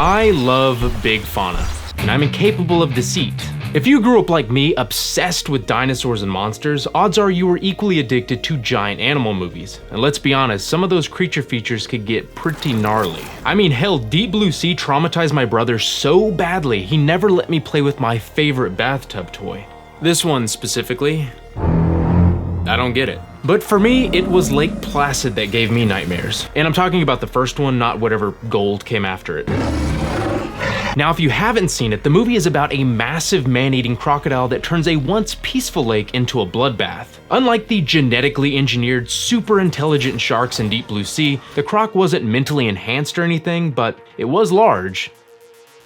I love big fauna, and I'm incapable of deceit. If you grew up like me, obsessed with dinosaurs and monsters, odds are you were equally addicted to giant animal movies. And let's be honest, some of those creature features could get pretty gnarly. I mean, hell, Deep Blue Sea traumatized my brother so badly, he never let me play with my favorite bathtub toy. This one specifically, I don't get it. But for me, it was Lake Placid that gave me nightmares. And I'm talking about the first one, not whatever gold came after it. Now, if you haven't seen it, the movie is about a massive man-eating crocodile that turns a once peaceful lake into a bloodbath. Unlike the genetically engineered, super intelligent sharks in Deep Blue Sea, the croc wasn't mentally enhanced or anything, but it was large.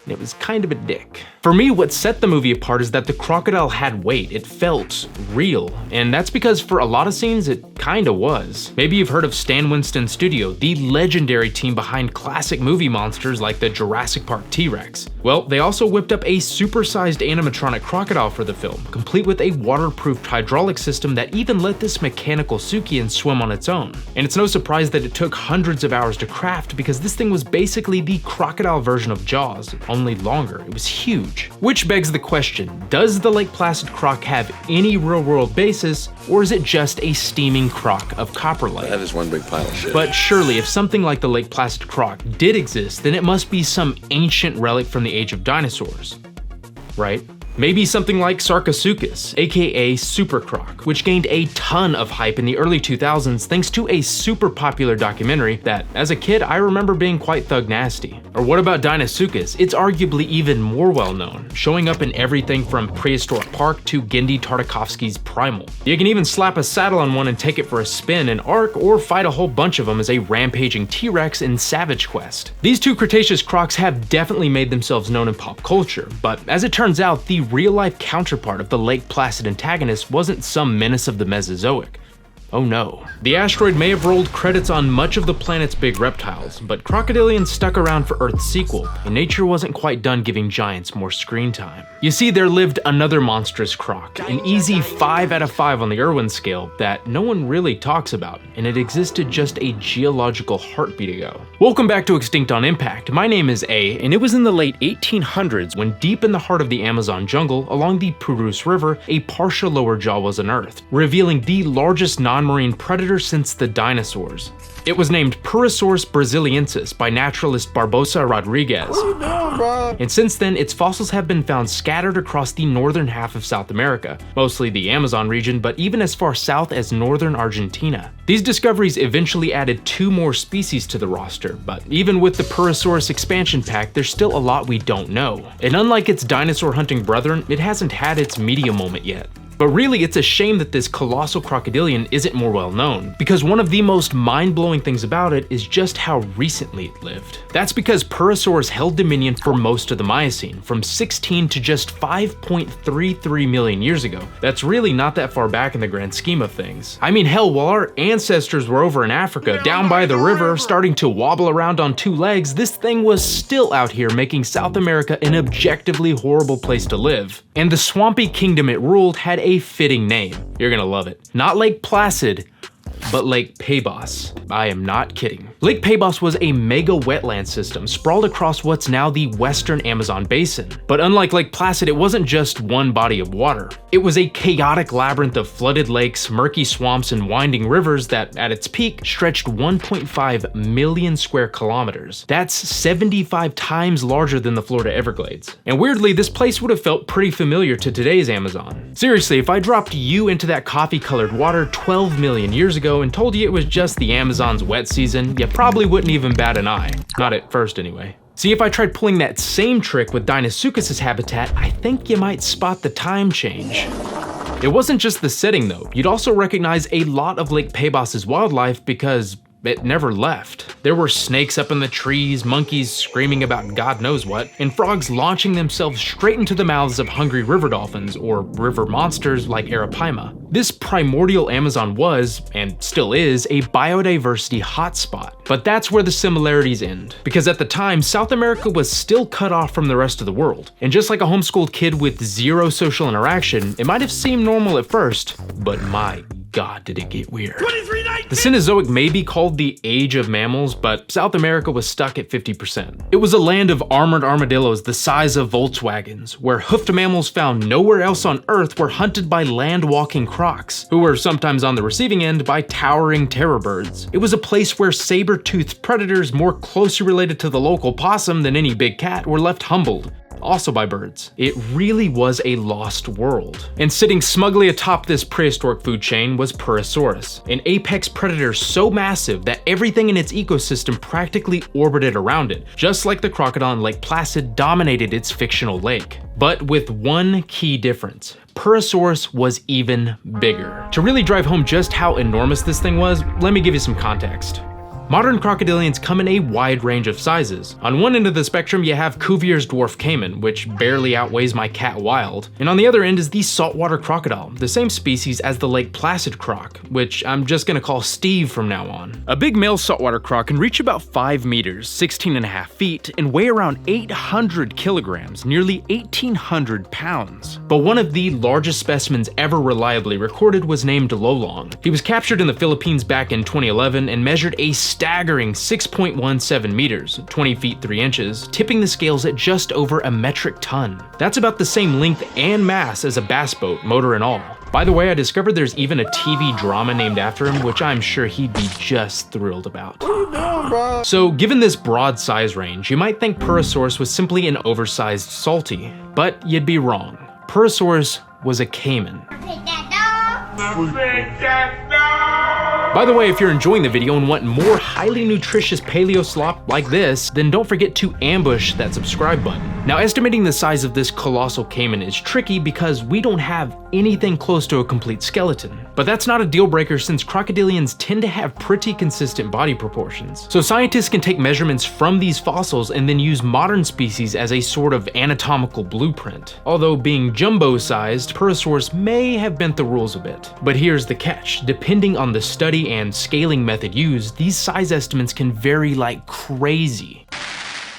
And it was kind of a dick. For me, what set the movie apart is that the crocodile had weight. It felt real. And that's because for a lot of scenes, it kinda was. Maybe you've heard of Stan Winston Studio, the legendary team behind classic movie monsters like the Jurassic Park T-Rex. Well, they also whipped up a supersized animatronic crocodile for the film, complete with a waterproof hydraulic system that even let this mechanical Sukian swim on its own. And it's no surprise that it took hundreds of hours to craft because this thing was basically the crocodile version of Jaws, only longer. It was huge. Which begs the question, does the Lake Placid croc have any real-world basis, or is it just a steaming crock of coprolite? That is one big pile of shit. But surely, if something like the Lake Placid croc did exist, then it must be some ancient relic from the age of dinosaurs, right? Maybe something like Sarcosuchus, aka Super Croc, which gained a ton of hype in the early 2000s thanks to a super popular documentary that, as a kid, I remember being quite thug nasty. Or what about Deinosuchus? It's arguably even more well known, showing up in everything from Prehistoric Park to Gendy Tartakovsky's Primal. You can even slap a saddle on one and take it for a spin in Ark, or fight a whole bunch of them as a rampaging T-Rex in Savage Quest. These two Cretaceous crocs have definitely made themselves known in pop culture, but as it turns out, the real-life counterpart of the Lake Placid antagonist wasn't some menace of the Mesozoic. Oh no. The asteroid may have rolled credits on much of the planet's big reptiles, but crocodilians stuck around for Earth's sequel, and nature wasn't quite done giving giants more screen time. You see, there lived another monstrous croc, an easy 5 out of 5 on the Irwin scale that no one really talks about, and it existed just a geological heartbeat ago. Welcome back to Extinct on Impact. My name is A, and it was in the late 1800s when deep in the heart of the Amazon jungle, along the Purus River, a partial lower jaw was unearthed, revealing the largest non-marine predator since the dinosaurs. It was named Purussaurus brasiliensis by naturalist Barbosa Rodriguez. What are you doing, bro? And since then, its fossils have been found scattered across the northern half of South America, mostly the Amazon region, but even as far south as northern Argentina. These discoveries eventually added 2 more species to the roster, but even with the Purussaurus expansion pack, there's still a lot we don't know. And unlike its dinosaur hunting brethren, it hasn't had its media moment yet. But really, it's a shame that this colossal crocodilian isn't more well known, because one of the most mind-blowing things about it is just how recently it lived. That's because Purussaurus held dominion for most of the Miocene, from 16 to just 5.33 million years ago. That's really not that far back in the grand scheme of things. I mean, hell, while our ancestors were over in Africa, down by the river, starting to wobble around on 2 legs, this thing was still out here making South America an objectively horrible place to live. And the swampy kingdom it ruled had a fitting name. You're gonna love it. Not Lake Placid, but Lake Pebos. I am not kidding. Lake Pebos was a mega wetland system sprawled across what's now the western Amazon basin. But unlike Lake Placid, it wasn't just one body of water. It was a chaotic labyrinth of flooded lakes, murky swamps, and winding rivers that, at its peak, stretched 1.5 million square kilometers. That's 75 times larger than the Florida Everglades. And weirdly, this place would have felt pretty familiar to today's Amazon. Seriously, if I dropped you into that coffee-colored water 12 million years ago and told you it was just the Amazon's wet season, you probably wouldn't even bat an eye. Not at first, anyway. See, if I tried pulling that same trick with Deinosuchus' habitat, I think you might spot the time change. It wasn't just the setting though. You'd also recognize a lot of Lake Pebos' wildlife because it never left. There were snakes up in the trees, monkeys screaming about God knows what, and frogs launching themselves straight into the mouths of hungry river dolphins or river monsters like Arapaima. This primordial Amazon was, and still is, a biodiversity hotspot. But that's where the similarities end. Because at the time, South America was still cut off from the rest of the world. And just like a homeschooled kid with 0 social interaction, it might have seemed normal at first, but my God, did it get weird. 2319! The Cenozoic may be called the age of mammals, but South America was stuck at 50%. It was a land of armored armadillos the size of Volkswagens, where hoofed mammals found nowhere else on Earth were hunted by land-walking crocs, who were sometimes on the receiving end by towering terror birds. It was a place where saber-toothed predators more closely related to the local possum than any big cat were left humbled, also by birds. It really was a lost world. And sitting smugly atop this prehistoric food chain was Purussaurus, an apex predator so massive that everything in its ecosystem practically orbited around it, just like the crocodile in Lake Placid dominated its fictional lake. But with one key difference. Purussaurus was even bigger. To really drive home just how enormous this thing was, let me give you some context. Modern crocodilians come in a wide range of sizes. On one end of the spectrum, you have Cuvier's dwarf caiman, which barely outweighs my cat Wild. And on the other end is the saltwater crocodile, the same species as the Lake Placid croc, which I'm just gonna call Steve from now on. A big male saltwater croc can reach about 5 meters, 16.5 feet, and weigh around 800 kilograms, nearly 1,800 pounds. But one of the largest specimens ever reliably recorded was named Lolong. He was captured in the Philippines back in 2011 and measured a staggering 6.17 meters, 20 feet 3 inches, tipping the scales at just over a metric ton. That's about the same length and mass as a bass boat, motor and all. By the way, I discovered there's even a TV drama named after him, which I'm sure he'd be just thrilled about. What are you doing, bro? So given this broad size range, you might think Purussaurus was simply an oversized salty, but you'd be wrong. Purussaurus was a caiman. By the way, if you're enjoying the video and want more highly nutritious paleo slop like this, then don't forget to ambush that subscribe button. Now, estimating the size of this colossal caiman is tricky because we don't have anything close to a complete skeleton. But that's not a deal breaker since crocodilians tend to have pretty consistent body proportions. So scientists can take measurements from these fossils and then use modern species as a sort of anatomical blueprint. Although being jumbo-sized, Purussaurus may have bent the rules a bit. But here's the catch. Depending on the study and scaling method used, these size estimates can vary like crazy.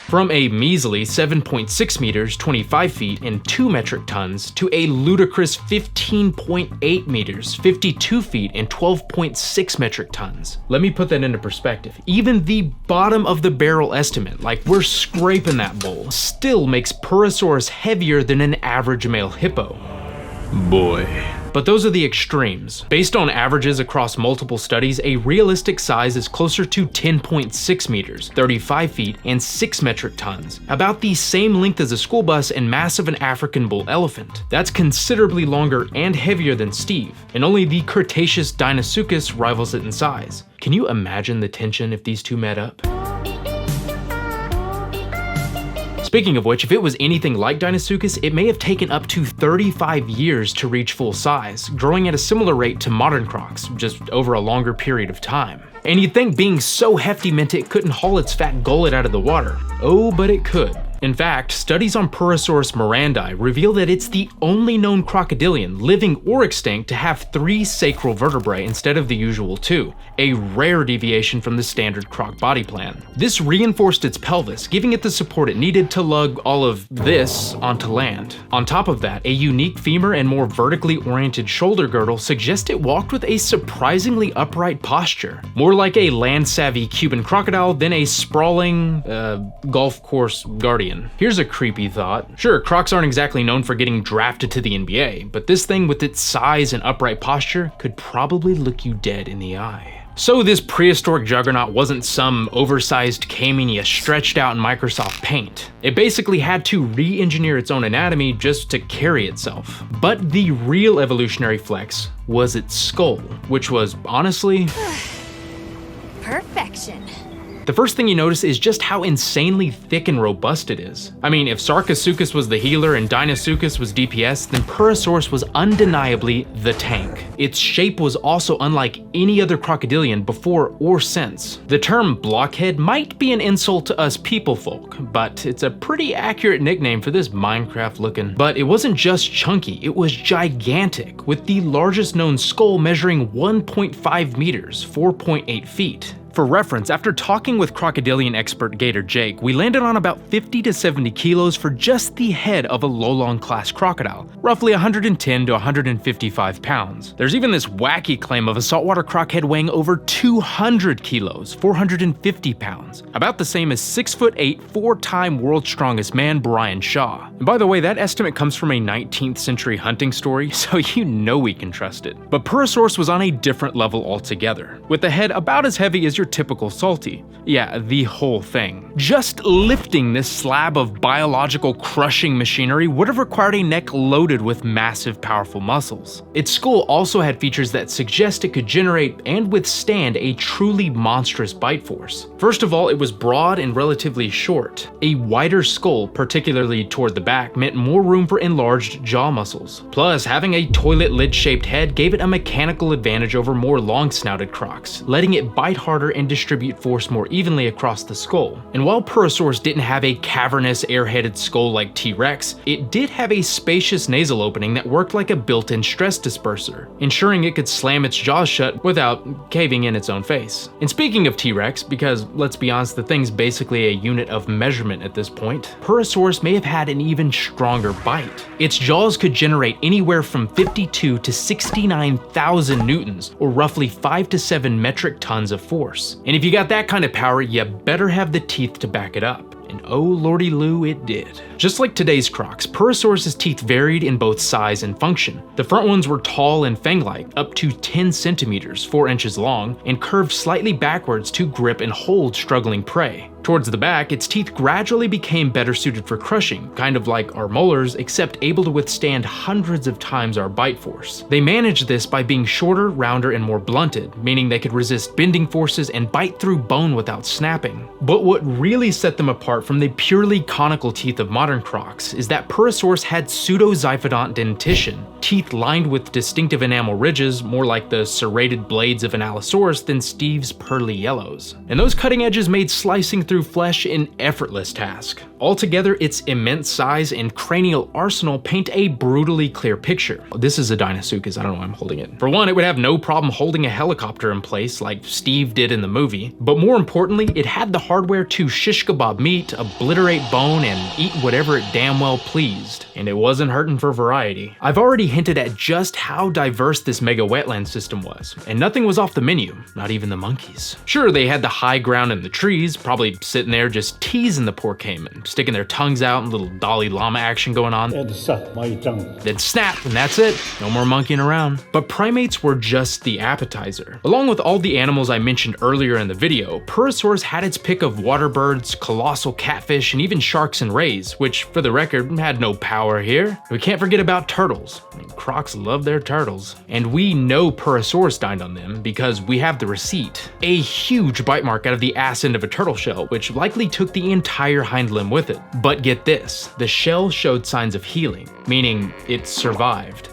From a measly 7.6 meters, 25 feet, and 2 metric tons, to a ludicrous 15.8 meters, 52 feet, and 12.6 metric tons. Let me put that into perspective. Even the bottom of the barrel estimate, like we're scraping that bowl, still makes Purussaurus heavier than an average male hippo. Boy. But those are the extremes. Based on averages across multiple studies, a realistic size is closer to 10.6 meters, 35 feet, and 6 metric tons, about the same length as a school bus and mass of an African bull elephant. That's considerably longer and heavier than Steve, and only the Cretaceous Deinosuchus rivals it in size. Can you imagine the tension if these two met up? Speaking of which, if it was anything like Deinosuchus, it may have taken up to 35 years to reach full size, growing at a similar rate to modern crocs, just over a longer period of time. And you'd think being so hefty meant it couldn't haul its fat gullet out of the water. Oh, but it could. In fact, studies on Purussaurus mirandi reveal that it's the only known crocodilian, living or extinct, to have 3 sacral vertebrae instead of the usual 2, a rare deviation from the standard croc body plan. This reinforced its pelvis, giving it the support it needed to lug all of this onto land. On top of that, a unique femur and more vertically oriented shoulder girdle suggest it walked with a surprisingly upright posture, more like a land-savvy Cuban crocodile than a sprawling, golf course guardian. Here's a creepy thought. Sure, crocs aren't exactly known for getting drafted to the NBA, but this thing with its size and upright posture could probably look you dead in the eye. So this prehistoric juggernaut wasn't some oversized caiman you stretched out in Microsoft Paint. It basically had to re-engineer its own anatomy just to carry itself. But the real evolutionary flex was its skull, which was honestly perfection. The first thing you notice is just how insanely thick and robust it is. I mean, if Sarcosuchus was the healer and Deinosuchus was DPS, then Purussaurus was undeniably the tank. Its shape was also unlike any other crocodilian before or since. The term blockhead might be an insult to us people folk, but it's a pretty accurate nickname for this Minecraft looking. But it wasn't just chunky, it was gigantic, with the largest known skull measuring 1.5 meters, 4.8 feet. For reference, after talking with crocodilian expert Gator Jake, we landed on about 50 to 70 kilos for just the head of a Lolong class crocodile, roughly 110 to 155 pounds. There's even this wacky claim of a saltwater croc head weighing over 200 kilos, 450 pounds, about the same as 6'8", four-time world's strongest man Brian Shaw. And by the way, that estimate comes from a 19th century hunting story, so you know we can trust it. But Purussaurus was on a different level altogether, with the head about as heavy as your typical salty. Yeah, the whole thing. Just lifting this slab of biological crushing machinery would have required a neck loaded with massive, powerful muscles. Its skull also had features that suggest it could generate and withstand a truly monstrous bite force. First of all, it was broad and relatively short. A wider skull, particularly toward the back, meant more room for enlarged jaw muscles. Plus, having a toilet lid-shaped head gave it a mechanical advantage over more long-snouted crocs, letting it bite harder and distribute force more evenly across the skull. And while Purussaurus didn't have a cavernous, air-headed skull like T-Rex, it did have a spacious nasal opening that worked like a built-in stress disperser, ensuring it could slam its jaws shut without caving in its own face. And speaking of T-Rex, because let's be honest, the thing's basically a unit of measurement at this point, Purussaurus may have had an even stronger bite. Its jaws could generate anywhere from 52 to 69,000 newtons, or roughly 5 to 7 metric tons of force. And if you got that kind of power, you better have the teeth to back it up. And oh lordy Lou, it did. Just like today's crocs, Purussaurus' teeth varied in both size and function. The front ones were tall and fang-like, up to 10 centimeters, 4 inches long, and curved slightly backwards to grip and hold struggling prey. Towards the back, its teeth gradually became better suited for crushing, kind of like our molars, except able to withstand hundreds of times our bite force. They managed this by being shorter, rounder, and more blunted, meaning they could resist bending forces and bite through bone without snapping. But what really set them apart from the purely conical teeth of modern crocs is that Purussaurus had pseudozyphodont dentition, teeth lined with distinctive enamel ridges, more like the serrated blades of an Allosaurus than Steve's pearly yellows. And those cutting edges made slicing through flesh an effortless task. Altogether, its immense size and cranial arsenal paint a brutally clear picture. This is a Deinosuchus, I don't know why I'm holding it. For one, it would have no problem holding a helicopter in place like Steve did in the movie, but more importantly, it had the hardware to shish kebab meat, obliterate bone, and eat whatever it damn well pleased. And it wasn't hurting for variety. I've already hinted at just how diverse this mega wetland system was, and nothing was off the menu, not even the monkeys. Sure, they had the high ground in the trees, probably sitting there just teasing the poor caiman, sticking their tongues out and little Dalai Lama action going on. Then snap, and that's it. No more monkeying around. But primates were just the appetizer. Along with all the animals I mentioned earlier in the video, Purussaurus had its pick of water birds, colossal catfish, and even sharks and rays, which, for the record, had no power here. We can't forget about turtles. I mean, crocs love their turtles. And we know Purussaurus dined on them because we have the receipt. A huge bite mark out of the ass end of a turtle shell, which likely took the entire hind limb with it. But get this, the shell showed signs of healing, meaning it survived.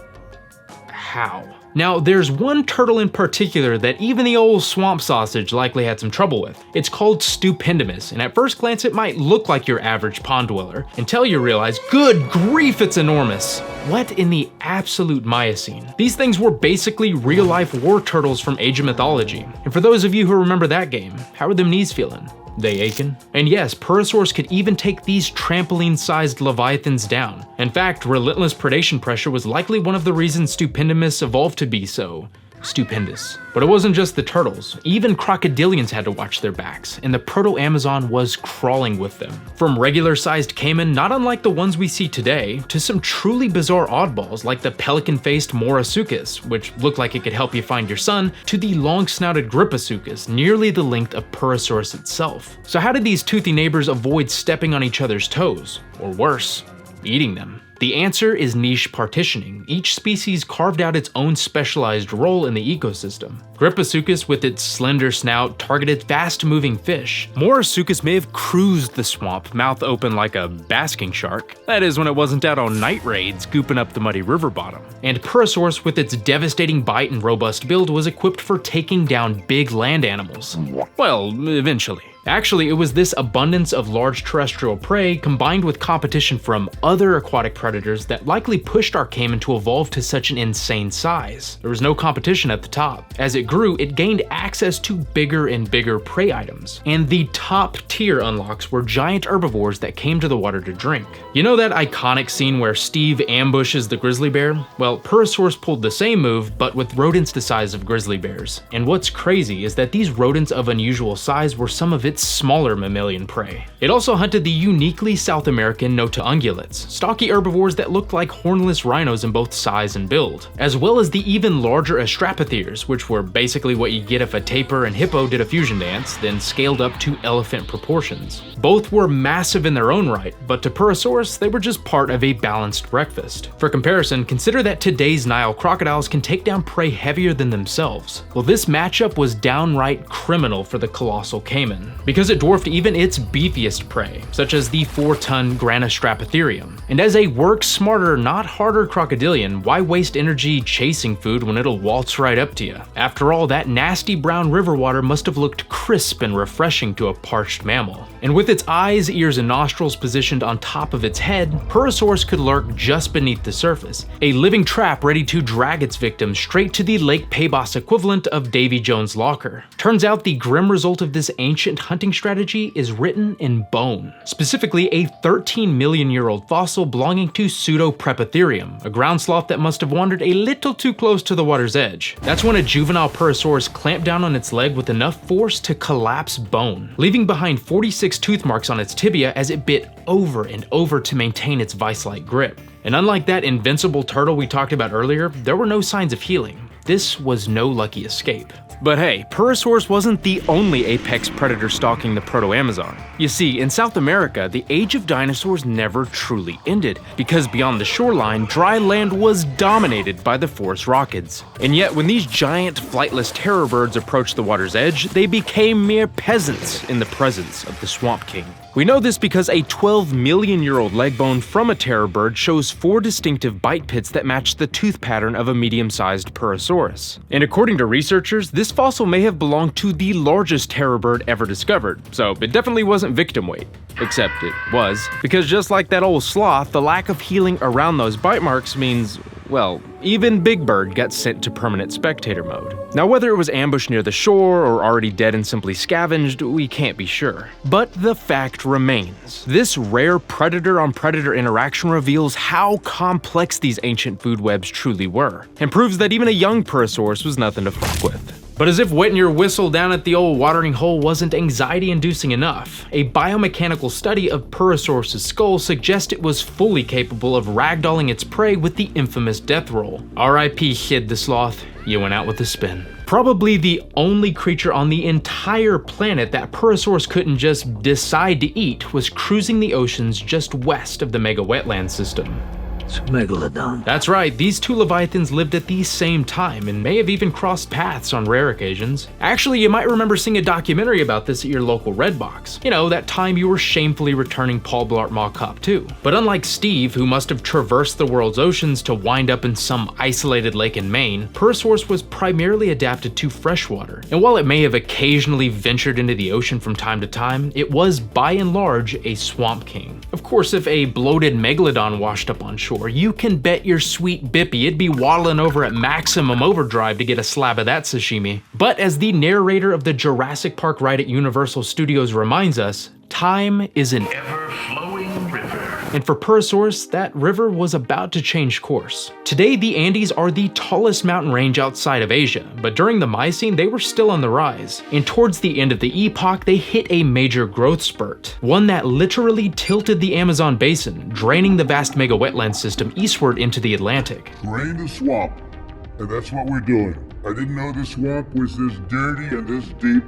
How? Now, there's one turtle in particular that even the old swamp sausage likely had some trouble with. It's called Stupendimus, and at first glance it might look like your average pond dweller, until you realize, good grief, it's enormous. What in the absolute Miocene? These things were basically real-life war turtles from Age of Mythology. And for those of you who remember that game, how are them knees feeling? They aching? And yes, Purussaurus could even take these trampoline-sized leviathans down. In fact, relentless predation pressure was likely one of the reasons Stupendimus evolved to be so stupendous. But it wasn't just the turtles. Even crocodilians had to watch their backs, and the proto-Amazon was crawling with them. From regular-sized caiman, not unlike the ones we see today, to some truly bizarre oddballs like the pelican-faced Morasuchus, which looked like it could help you find your son, to the long-snouted Griposuchus, nearly the length of Purussaurus itself. So how did these toothy neighbors avoid stepping on each other's toes? Or worse, eating them? The answer is niche partitioning. Each species carved out its own specialized role in the ecosystem. Griposuchus, with its slender snout, targeted fast-moving fish. Morasuchus may have cruised the swamp, mouth open like a basking shark. That is, when it wasn't out on night raids, gooping up the muddy river bottom. And Purussaurus, with its devastating bite and robust build, was equipped for taking down big land animals. Well, eventually. Actually, it was this abundance of large terrestrial prey combined with competition from other aquatic predators predators that likely pushed our caiman to evolve to such an insane size. There was no competition at the top. As it grew, it gained access to bigger and bigger prey items. And the top tier unlocks were giant herbivores that came to the water to drink. You know that iconic scene where Steve ambushes the grizzly bear? Well, Purussaurus pulled the same move, but with rodents the size of grizzly bears. And what's crazy is that these rodents of unusual size were some of its smaller mammalian prey. It also hunted the uniquely South American Nota ungulates, stocky herbivores that looked like hornless rhinos in both size and build, as well as the even larger Astrapatheres, which were basically what you'd get if a tapir and hippo did a fusion dance, then scaled up to elephant proportions. Both were massive in their own right, but to Purussaurus, they were just part of a balanced breakfast. For comparison, consider that today's Nile crocodiles can take down prey heavier than themselves. Well, this matchup was downright criminal for the colossal caiman, because it dwarfed even its beefiest prey, such as the 4-ton Granastrapatherium. And as a work smarter, not harder crocodilian, why waste energy chasing food when it'll waltz right up to you? After all, that nasty brown river water must have looked crisp and refreshing to a parched mammal. And with its eyes, ears, and nostrils positioned on top of its head, Purussaurus could lurk just beneath the surface, a living trap ready to drag its victim straight to the Lake Pabos equivalent of Davy Jones' locker. Turns out the grim result of this ancient hunting strategy is written in bone, specifically a 13-million-year-old fossil belonging to Pseudoprepatherium, a ground sloth that must have wandered a little too close to the water's edge. That's when a juvenile Purussaurus clamped down on its leg with enough force to collapse bone, leaving behind 46 tooth marks on its tibia as it bit over and over to maintain its vice-like grip. And unlike that invincible turtle we talked about earlier, there were no signs of healing. This was no lucky escape. But hey, Purussaurus wasn't the only apex predator stalking the Proto-Amazon. You see, in South America, the age of dinosaurs never truly ended, because beyond the shoreline, dry land was dominated by the forest rockids. And yet, when these giant, flightless terror birds approached the water's edge, they became mere peasants in the presence of the Swamp King. We know this because a 12-million-year-old leg bone from a terror bird shows 4 distinctive bite pits that match the tooth pattern of a medium-sized Purussaurus. And according to researchers, this fossil may have belonged to the largest terror bird ever discovered, so it definitely wasn't victim weight. Except it was, because just like that old sloth, the lack of healing around those bite marks means, well, even Big Bird got sent to permanent spectator mode. Now, whether it was ambushed near the shore or already dead and simply scavenged, we can't be sure. But the fact remains. This rare predator-on-predator interaction reveals how complex these ancient food webs truly were, and proves that even a young Purussaurus was nothing to fuck with. But as if wetting your whistle down at the old watering hole wasn't anxiety-inducing enough, a biomechanical study of Purussaurus' skull suggests it was fully capable of ragdolling its prey with the infamous death roll. R.I.P. Hid the Sloth, you went out with a spin. Probably the only creature on the entire planet that Purussaurus couldn't just decide to eat was cruising the oceans just west of the mega wetland system. Megalodon. That's right, these two leviathans lived at the same time and may have even crossed paths on rare occasions. Actually, you might remember seeing a documentary about this at your local Redbox. You know, that time you were shamefully returning Paul Blart Mall Cop 2. But unlike Steve, who must have traversed the world's oceans to wind up in some isolated lake in Maine, Purussaurus was primarily adapted to freshwater. And while it may have occasionally ventured into the ocean from time to time, it was by and large a swamp king. Of course, if a bloated megalodon washed up on shore, you can bet your sweet bippy it'd be waddling over at maximum overdrive to get a slab of that sashimi. But as the narrator of the Jurassic Park ride at Universal Studios reminds us, time is an ever-flowing river. And for Purussaurus, that river was about to change course. Today, the Andes are the tallest mountain range outside of Asia, but during the Miocene, they were still on the rise. And towards the end of the epoch, they hit a major growth spurt, one that literally tilted the Amazon basin, draining the vast mega wetland system eastward into the Atlantic. Drain the swamp, and that's what we're doing. I didn't know the swamp was this dirty and this deep.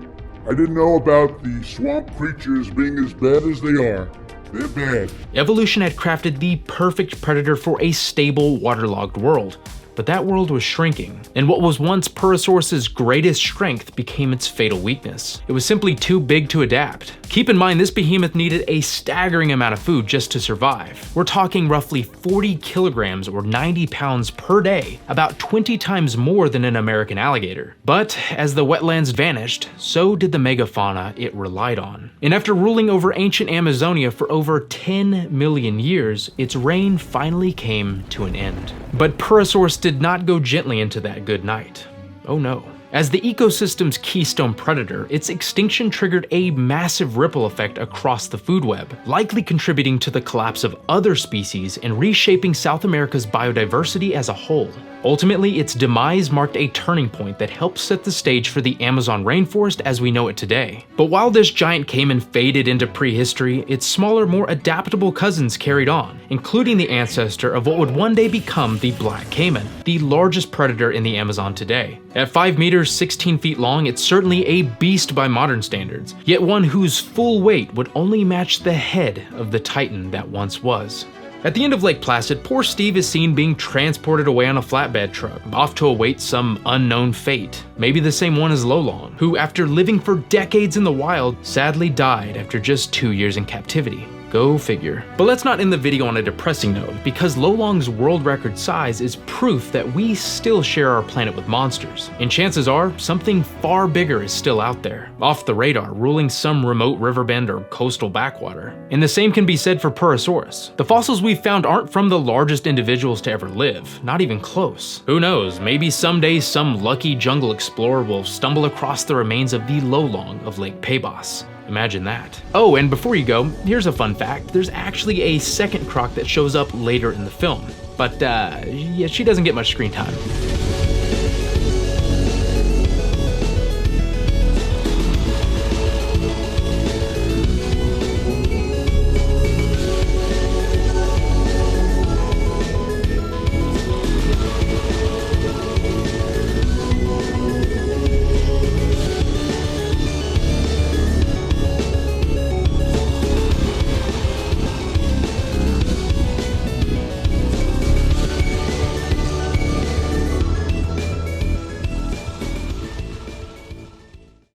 I didn't know about the swamp creatures being as bad as they are. They're bad. Evolution had crafted the perfect predator for a stable, waterlogged world. But that world was shrinking, and what was once Purussaurus' greatest strength became its fatal weakness. It was simply too big to adapt. Keep in mind, this behemoth needed a staggering amount of food just to survive. We're talking roughly 40 kilograms or 90 pounds per day, about 20 times more than an American alligator. But as the wetlands vanished, so did the megafauna it relied on. And after ruling over ancient Amazonia for over 10 million years, its reign finally came to an end. But Purussaurus did not go gently into that good night. Oh no. As the ecosystem's keystone predator, its extinction triggered a massive ripple effect across the food web, likely contributing to the collapse of other species and reshaping South America's biodiversity as a whole. Ultimately, its demise marked a turning point that helped set the stage for the Amazon rainforest as we know it today. But while this giant came and faded into prehistory, its smaller, more adaptable cousins carried on, including the ancestor of what would one day become the black caiman, the largest predator in the Amazon today. At 5 meters, 16 feet long, it's certainly a beast by modern standards, yet one whose full weight would only match the head of the titan that once was. At the end of Lake Placid, poor Steve is seen being transported away on a flatbed truck, off to await some unknown fate. Maybe the same one as Lolong, who after living for decades in the wild, sadly died after just 2 years in captivity. Go figure. But let's not end the video on a depressing note, because Lolong's world record size is proof that we still share our planet with monsters. And chances are, something far bigger is still out there, off the radar, ruling some remote riverbend or coastal backwater. And the same can be said for Purussaurus. The fossils we've found aren't from the largest individuals to ever live, not even close. Who knows, maybe someday some lucky jungle explorer will stumble across the remains of the Lolong of Lake Pabos. Imagine that. Oh, and before you go, here's a fun fact. There's actually a second croc that shows up later in the film. But yeah, she doesn't get much screen time.